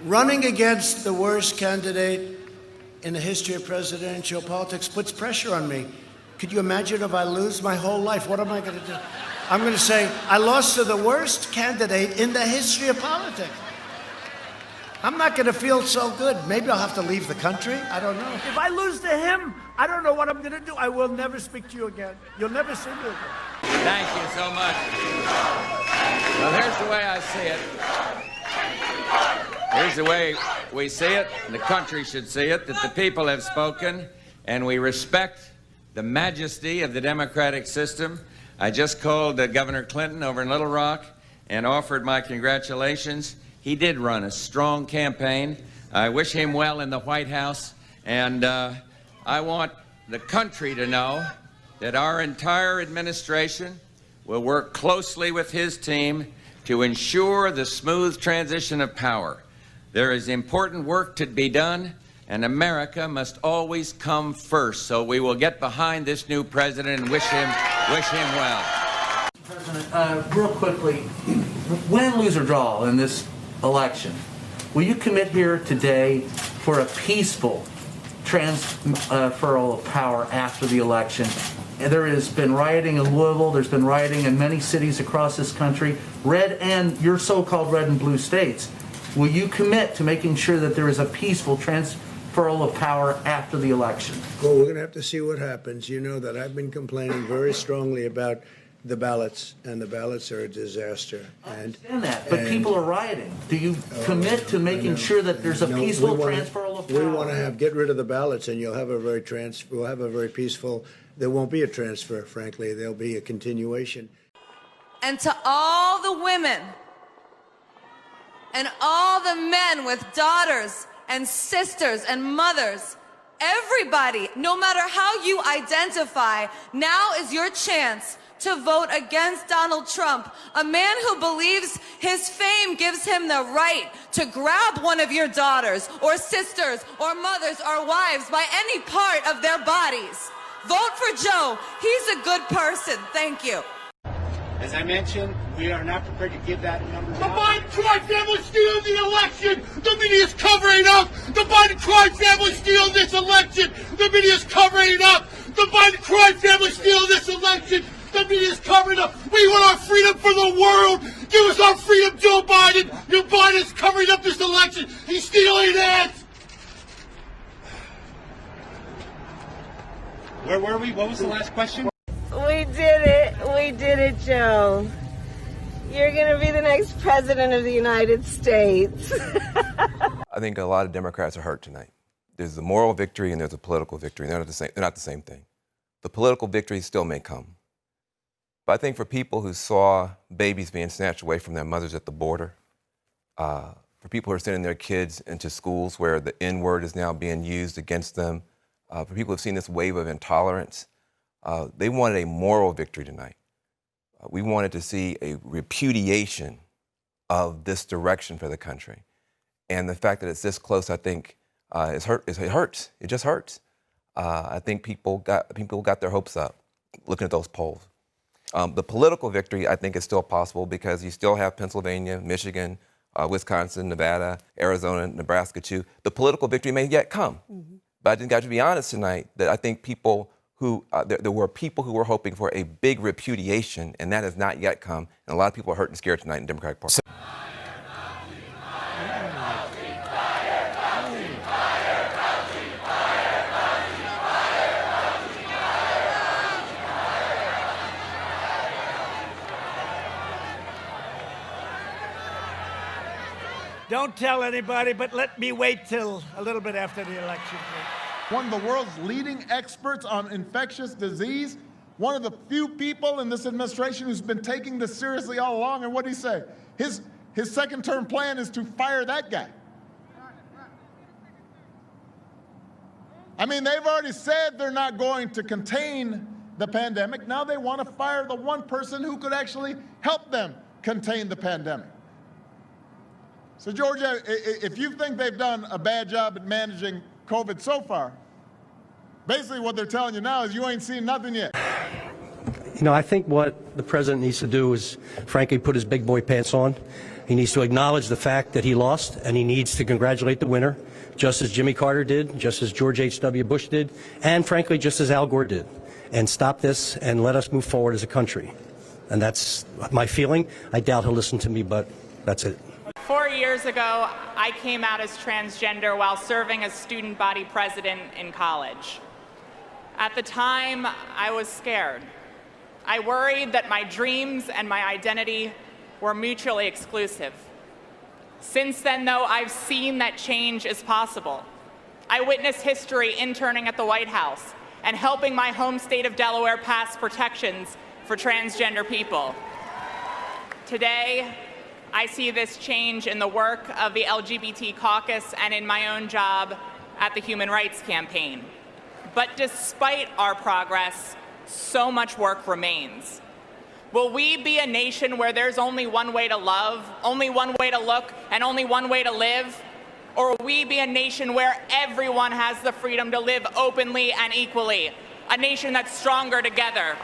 Running against the worst candidate in the history of presidential politics puts pressure on me. Could you imagine if I lose my whole life? What am I going to do? I'm going to say, I lost to the worst candidate in the history of politics. I'm not going to feel so good. Maybe I'll have to leave the country. I don't know. If I lose to him, I don't know what I'm going to do. I will never speak to you again. You'll never see me again. Thank you so much. Well, here's the way I see it. Here's the way we see it, and the country should see it, that the people have spoken, and we respect the majesty of the democratic system. I just called Governor Clinton over in Little Rock and offered my congratulations. He did run a strong campaign. I wish him well in the White House, and I want the country to know that our entire administration will work closely with his team to ensure the smooth transition of power. There is important work to be done, and America must always come first. So we will get behind this new president and wish him well. President, real quickly, win, lose, or draw in this election, will you commit here today for a peaceful transferal of power after the election? And there has been rioting in Louisville, there's been rioting in many cities across this country, red and your so-called red and blue states. Will you commit to making sure that there is a peaceful transferal of power after the election? Well, we're going to have to see what happens. You know that I've been complaining very strongly about the ballots, and the ballots are a disaster. I understand that, but people are rioting. Do you commit to making sure that there's a peaceful transferal of power? We want to get rid of the ballots, and we'll have a very peaceful. There won't be a transfer, frankly. There'll be a continuation. And to all the women and all the men with daughters and sisters and mothers, everybody, no matter how you identify, now is your chance to vote against Donald Trump, a man who believes his fame gives him the right to grab one of your daughters or sisters or mothers or wives by any part of their bodies. Vote for Joe. He's a good person. Thank you. As I mentioned, we are not prepared to give that number. The Biden crime family stealing the election. The media is covering up. The Biden crime family stealing this election. The media is covering it up. The Biden crime family stealing this election. The media is covering up. We want our freedom for the world. Give us our freedom, Joe Biden. Joe Biden is covering up this election. He's stealing it. Where were we? What was the last question? We did it. We did it, Joe. You're going to be the next president of the United States. I think a lot of Democrats are hurt tonight. There's a moral victory and there's a political victory. They're not the same thing. The political victory still may come. But I think for people who saw babies being snatched away from their mothers at the border, for people who are sending their kids into schools where the N-word is now being used against them, for people who have seen this wave of intolerance, they wanted a moral victory tonight. We wanted to see a repudiation of this direction for the country. And the fact that it's this close, I think, it hurts. It just hurts. I think people got their hopes up looking at those polls. The political victory, I think, is still possible because you still have Pennsylvania, Michigan, Wisconsin, Nevada, Arizona, Nebraska, too. The political victory may yet come. Mm-hmm. But I just got to be honest tonight that I think people who, there were people who were hoping for a big repudiation, and that has not yet come. And a lot of people are hurt and scared tonight in the Democratic Party. Don't tell anybody, but let me wait till a little bit after the election. One of the world's leading experts on infectious disease, one of the few people in this administration who's been taking this seriously all along. And what did he say? His second-term plan is to fire that guy. I mean, they've already said they're not going to contain the pandemic. Now they want to fire the one person who could actually help them contain the pandemic. So, Georgia, if you think they've done a bad job at managing COVID so far, basically what they're telling you now is you ain't seen nothing yet. You know, I think what the president needs to do is, frankly, put his big boy pants on. He needs to acknowledge the fact that he lost, and he needs to congratulate the winner, just as Jimmy Carter did, just as George H.W. Bush did, and frankly, just as Al Gore did. And stop this and let us move forward as a country. And that's my feeling. I doubt he'll listen to me, but that's it. 4 years ago, I came out as transgender while serving as student body president in college. At the time, I was scared. I worried that my dreams and my identity were mutually exclusive. Since then, though, I've seen that change is possible. I witnessed history interning at the White House and helping my home state of Delaware pass protections for transgender people. Today, I see this change in the work of the LGBT caucus and in my own job at the Human Rights Campaign. But despite our progress, so much work remains. Will we be a nation where there's only one way to love, only one way to look, and only one way to live? Or will we be a nation where everyone has the freedom to live openly and equally? A nation that's stronger together.